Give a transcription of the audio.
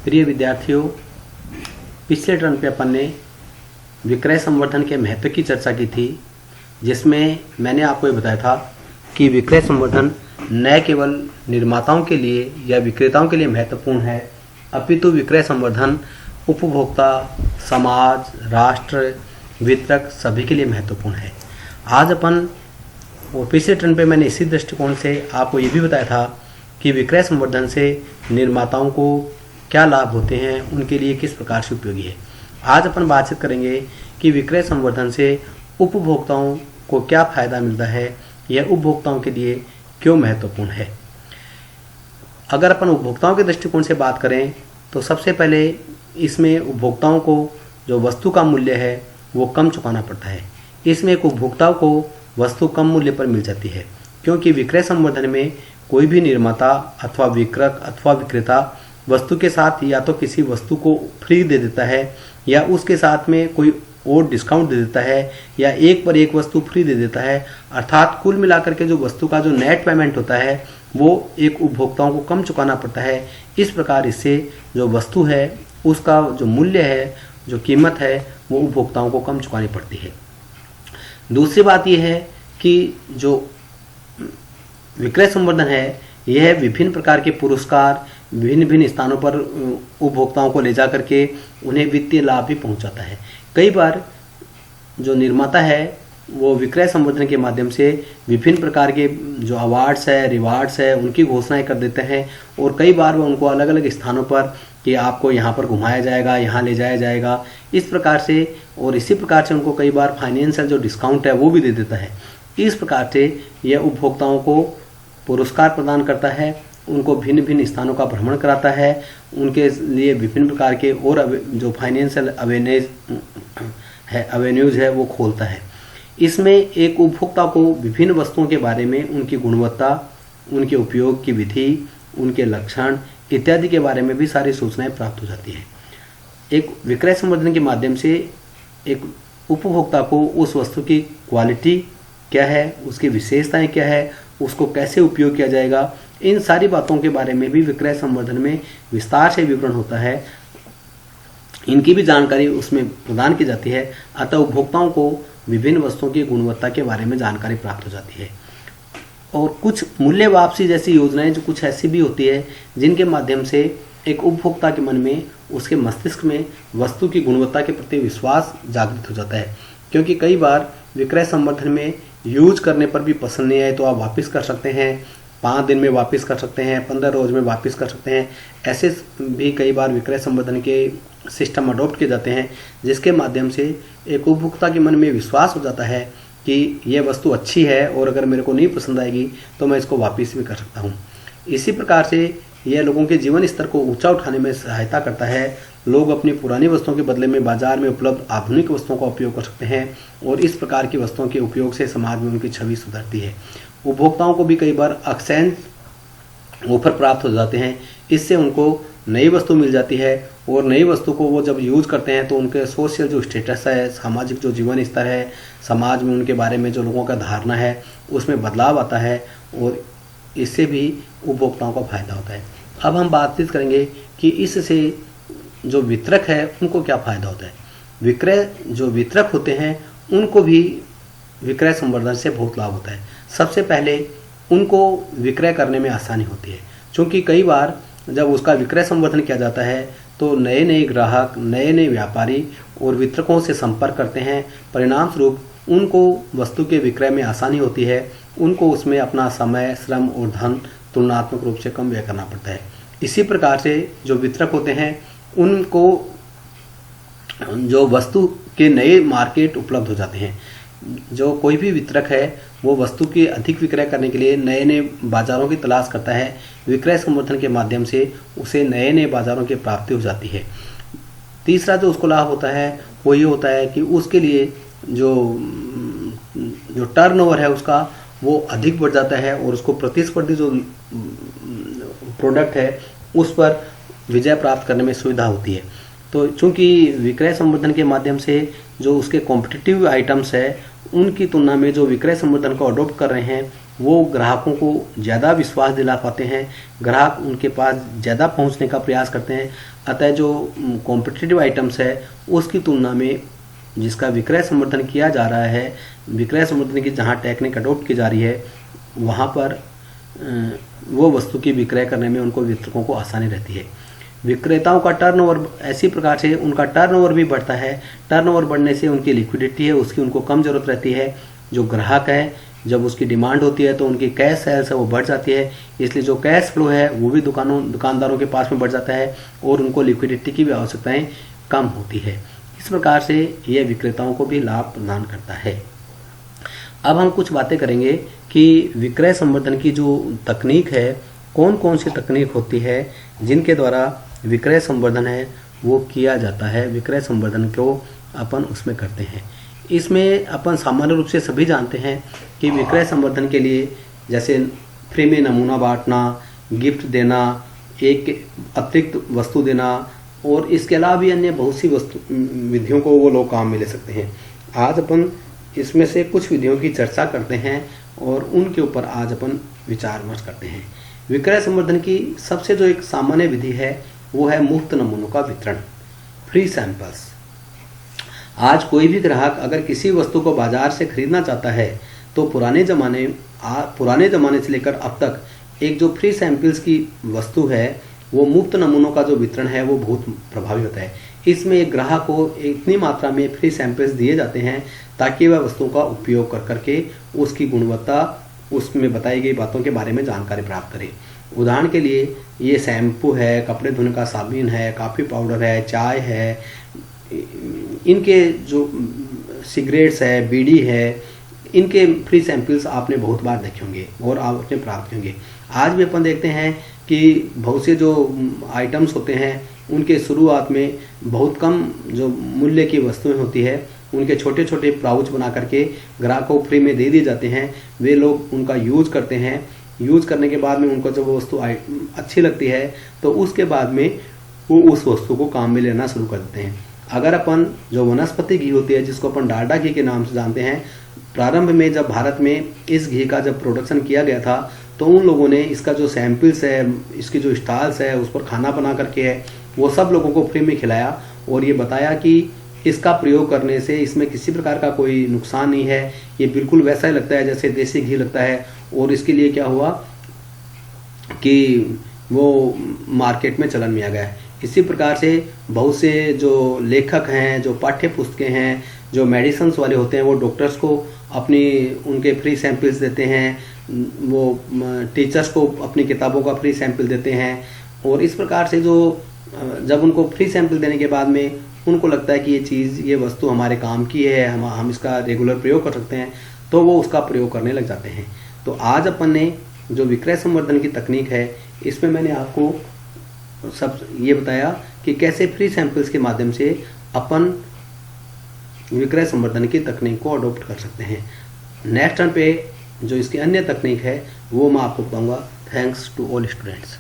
प्रिय विद्यार्थियों, पिछले टर्न पे अपन ने विक्रय संवर्धन के महत्व की चर्चा की थी, जिसमें मैंने आपको ये बताया था कि विक्रय संवर्धन न केवल निर्माताओं के लिए या विक्रेताओं के लिए महत्वपूर्ण है, अपितु विक्रय संवर्धन उपभोक्ता, समाज, राष्ट्र, वितरक सभी के लिए महत्वपूर्ण है। आज अपन और पिछले टर्न पे मैंने इसी दृष्टिकोण से आपको ये भी बताया था कि विक्रय संवर्धन से निर्माताओं को क्या लाभ होते हैं, उनके लिए किस प्रकार से उपयोगी है। आज अपन बातचीत करेंगे कि विक्रय संवर्धन से उपभोक्ताओं को क्या फायदा मिलता है या उपभोक्ताओं के लिए क्यों महत्वपूर्ण है। अगर अपन उपभोक्ताओं के दृष्टिकोण से बात करें तो सबसे पहले इसमें उपभोक्ताओं को जो वस्तु का मूल्य है वो कम चुकाना पड़ता है। इसमें एक उपभोक्ताओं को वस्तु कम मूल्य पर मिल जाती है, क्योंकि विक्रय संवर्धन में कोई भी निर्माता अथवा विक्रयक अथवा विक्रेता वस्तु के साथ या तो किसी वस्तु को फ्री दे देता है या उसके साथ में कोई और डिस्काउंट दे देता है या एक पर एक वस्तु फ्री दे देता है। अर्थात कुल मिलाकर के जो वस्तु का जो नेट पेमेंट होता है वो एक उपभोक्ताओं को कम चुकाना पड़ता है। इस प्रकार इससे जो वस्तु है उसका जो मूल्य है, जो कीमत है, वो उपभोक्ताओं को कम चुकानी पड़ती है। दूसरी बात यह है कि जो विक्रय संवर्धन है यह विभिन्न प्रकार के पुरस्कार भिन्न भिन्न स्थानों पर उपभोक्ताओं को ले जा करके उन्हें वित्तीय लाभ भी पहुंचाता है। कई बार जो निर्माता है वो विक्रय संवर्धन के माध्यम से विभिन्न प्रकार के जो अवार्ड्स है, रिवार्ड्स है, उनकी घोषणाएं कर देते हैं और कई बार वो उनको अलग अलग स्थानों पर कि आपको यहाँ पर घुमाया जाएगा, यहाँ ले जाया जाएगा, इस प्रकार से और इसी प्रकार से उनको कई बार फाइनेंशियल जो डिस्काउंट है वो भी दे देता है। इस प्रकार से यह उपभोक्ताओं को पुरस्कार प्रदान करता है, उनको भिन्न भिन्न स्थानों का भ्रमण कराता है, उनके लिए विभिन्न प्रकार के और जो फाइनेंशियल अवेन्यूज है वो खोलता है। इसमें एक उपभोक्ता को विभिन्न वस्तुओं के बारे में, उनकी गुणवत्ता, उनके उपयोग की विधि, उनके लक्षण इत्यादि के बारे में भी सारी सूचनाएं प्राप्त हो जाती है। एक विक्रय संवर्धन के माध्यम से एक उपभोक्ता को उस वस्तु की क्वालिटी क्या है, उसकी विशेषताएं क्या है, उसको कैसे उपयोग किया जाएगा, इन सारी बातों के बारे में भी विक्रय संवर्धन में विस्तार से विवरण होता है। इनकी भी जानकारी उसमें प्रदान की जाती है। अतः उपभोक्ताओं को विभिन्न वस्तुओं की गुणवत्ता के बारे में जानकारी प्राप्त हो जाती है। और कुछ मूल्य वापसी जैसी योजनाएं जो कुछ ऐसी भी होती है जिनके माध्यम से एक उपभोक्ता के मन में, उसके मस्तिष्क में वस्तु की गुणवत्ता के प्रति विश्वास जागृत हो जाता है। क्योंकि कई बार विक्रय संवर्धन में यूज करने पर भी पसंद नहीं आए तो आप वापस कर सकते हैं, 5 दिन में वापस कर सकते हैं, 15 रोज में वापस कर सकते हैं। ऐसे भी कई बार विक्रय संवर्धन के सिस्टम अडॉप्ट किए जाते हैं, जिसके माध्यम से एक उपभोक्ता के मन में विश्वास हो जाता है कि यह वस्तु अच्छी है और अगर मेरे को नहीं पसंद आएगी तो मैं इसको वापस भी कर सकता हूँ। इसी प्रकार से यह लोगों के जीवन स्तर को ऊंचा उठाने में सहायता करता है। लोग अपनी पुरानी वस्तुओं के बदले में बाजार में उपलब्ध आधुनिक वस्तुओं का उपयोग कर सकते हैं और इस प्रकार की वस्तुओं के उपयोग से समाज में उनकी छवि सुधरती है। उपभोक्ताओं को भी कई बार एक्सचेंज ऑफर प्राप्त हो जाते हैं। इससे उनको नई वस्तु मिल जाती है और नई वस्तु को वो जब यूज करते हैं तो उनके सोशल जो स्टेटस है, सामाजिक जो जीवन स्तर है, समाज में उनके बारे में जो लोगों का धारणा है उसमें बदलाव आता है और इससे भी उपभोक्ताओं का फायदा होता है। अब हम बातचीत करेंगे कि इससे जो वितरक है उनको क्या फायदा होता है। जो वितरक होते हैं उनको भी विक्रय संवर्धन से बहुत लाभ होता है। सबसे पहले उनको विक्रय करने में आसानी होती है, क्योंकि कई बार जब उसका विक्रय संवर्धन किया जाता है तो नए नए ग्राहक, नए नए व्यापारी और वितरकों से संपर्क करते हैं। परिणाम स्वरूप उनको वस्तु के विक्रय में आसानी होती है। उनको उसमें अपना समय, श्रम और धन तुलनात्मक रूप से कम व्यय करना पड़ता है। इसी प्रकार से जो वितरक होते हैं उनको जो वस्तु के नए मार्केट उपलब्ध हो जाते हैं। जो कोई भी वितरक है वो वस्तु की अधिक विक्रय करने के लिए नए नए बाजारों की तलाश करता है। विक्रय संवर्धन के माध्यम से उसे नए नए बाजारों की प्राप्ति हो जाती है। तीसरा जो उसको लाभ होता है वो ये होता है कि उसके लिए जो टर्नओवर है उसका वो अधिक बढ़ जाता है और उसको प्रतिस्पर्धी जो प्रोडक्ट है उस पर विजय प्राप्त करने में सुविधा होती है। तो चूंकि विक्रय संवर्धन के माध्यम से जो उसके कॉम्पिटिटिव आइटम्स है उनकी तुलना में जो विक्रय संवर्धन को अडॉप्ट कर रहे हैं वो ग्राहकों को ज़्यादा विश्वास दिला पाते हैं, ग्राहक उनके पास ज़्यादा पहुंचने का प्रयास करते हैं। अतः जो कॉम्पिटिटिव आइटम्स है उसकी तुलना में जिसका विक्रय संवर्धन किया जा रहा है, विक्रय संवर्धन की जहाँ टेक्निक अडॉप्ट की जा रही है, वहाँ पर वो वस्तु की विक्रय करने में उनको वितरकों को आसानी रहती है। विक्रेताओं का टर्नओवर ऐसी प्रकार से उनका टर्नओवर भी बढ़ता है। टर्नओवर बढ़ने से उनकी लिक्विडिटी है उसकी उनको कम जरूरत रहती है। जो ग्राहक है जब उसकी डिमांड होती है तो उनकी कैश सेल्स है वो बढ़ जाती है, इसलिए जो कैश फ्लो है वो भी दुकानदारों के पास में बढ़ जाता है और उनको लिक्विडिटी की भी आवश्यकताएं कम होती है। इस प्रकार से यह विक्रेताओं को भी लाभ प्रदान करता है। अब हम कुछ बातें करेंगे कि विक्रय संवर्धन की जो तकनीक है, कौन कौन सी तकनीक होती है जिनके द्वारा विक्रय संवर्धन है वो किया जाता है, विक्रय संवर्धन को अपन उसमें करते हैं। इसमें अपन सामान्य रूप से सभी जानते हैं कि विक्रय संवर्धन के लिए जैसे फ्री में नमूना बांटना, गिफ्ट देना, एक अतिरिक्त वस्तु देना और इसके अलावा भी अन्य बहुत सी विधियों को वो लोग काम में ले सकते हैं। आज अपन इसमें से कुछ विधियों की चर्चा करते हैं और उनके ऊपर आज अपन विचार विमर्श करते हैं। विक्रय संवर्धन की सबसे जो एक सामान्य विधि है वो है मुफ्त नमूनों का वितरण, फ्री सैंपल्स। आज कोई भी ग्राहक अगर किसी वस्तु को बाजार से खरीदना चाहता है तो पुराने ज़माने से लेकर अब तक एक जो फ्री सैंपल्स की वस्तु है वो मुफ्त नमूनों का जो वितरण है वो बहुत प्रभावी होता है। इसमें एक ग्राहक को इतनी मात्रा में फ्री सैंपल्स दिए जाते हैं ताकि वह वस्तुओं का उपयोग कर करके उसकी गुणवत्ता, उसमें बताई गई बातों के बारे में जानकारी प्राप्त करे। उदाहरण के लिए ये शैम्पू है, कपड़े धोने का साबुन है, कॉफ़ी पाउडर है, चाय है, इनके जो सिगरेट्स है, बीड़ी है, इनके फ्री सैंपल्स आपने बहुत बार देखे होंगे और आपने प्राप्त किए होंगे। आज भी अपन देखते हैं कि बहुत से जो आइटम्स होते हैं उनके शुरुआत में बहुत कम जो मूल्य की वस्तुएं होती है उनके छोटे छोटे पाउच बना करके ग्राहकों को फ्री में दे दिए जाते हैं। वे लोग उनका यूज करते हैं। यूज करने के बाद में उनको जब वो वस्तु अच्छी लगती है तो उसके बाद में वो उस वस्तु को काम में लेना शुरू कर देते हैं। अगर अपन जो वनस्पति घी होती है जिसको अपन डालडा घी के नाम से जानते हैं, प्रारंभ में जब भारत में इस घी का जब प्रोडक्शन किया गया था तो उन लोगों ने इसका जो सैंपल्स है, इसकी जो स्टॉल्स है, उस पर खाना बना करके है वो सब लोगों को फ्री में खिलाया और ये बताया कि इसका प्रयोग करने से इसमें किसी प्रकार का कोई नुकसान नहीं है, ये बिल्कुल वैसा ही लगता है जैसे देसी घी लगता है। और इसके लिए क्या हुआ कि वो मार्केट में चलन में आ गया है। इसी प्रकार से बहुत से जो लेखक हैं, जो पाठ्य पुस्तकें हैं, जो मेडिसिन्स वाले होते हैं वो डॉक्टर्स को अपनी उनके फ्री सैंपल्स देते हैं, वो टीचर्स को अपनी किताबों का फ्री सैंपल देते हैं। और इस प्रकार से जो जब उनको फ्री सैंपल देने के बाद में उनको लगता है कि ये वस्तु हमारे काम की है, हम इसका रेगुलर प्रयोग कर सकते हैं, तो वो उसका प्रयोग करने लग जाते हैं। तो आज अपन ने जो विक्रय संवर्धन की तकनीक है इसमें मैंने आपको सब ये बताया कि कैसे फ्री सैंपल्स के माध्यम से अपन विक्रय संवर्धन की तकनीक को अडॉप्ट कर सकते हैं। नेक्स्ट टर्न पे जो इसकी अन्य तकनीक है वो मैं आपको बताऊंगा। Thanks to all students.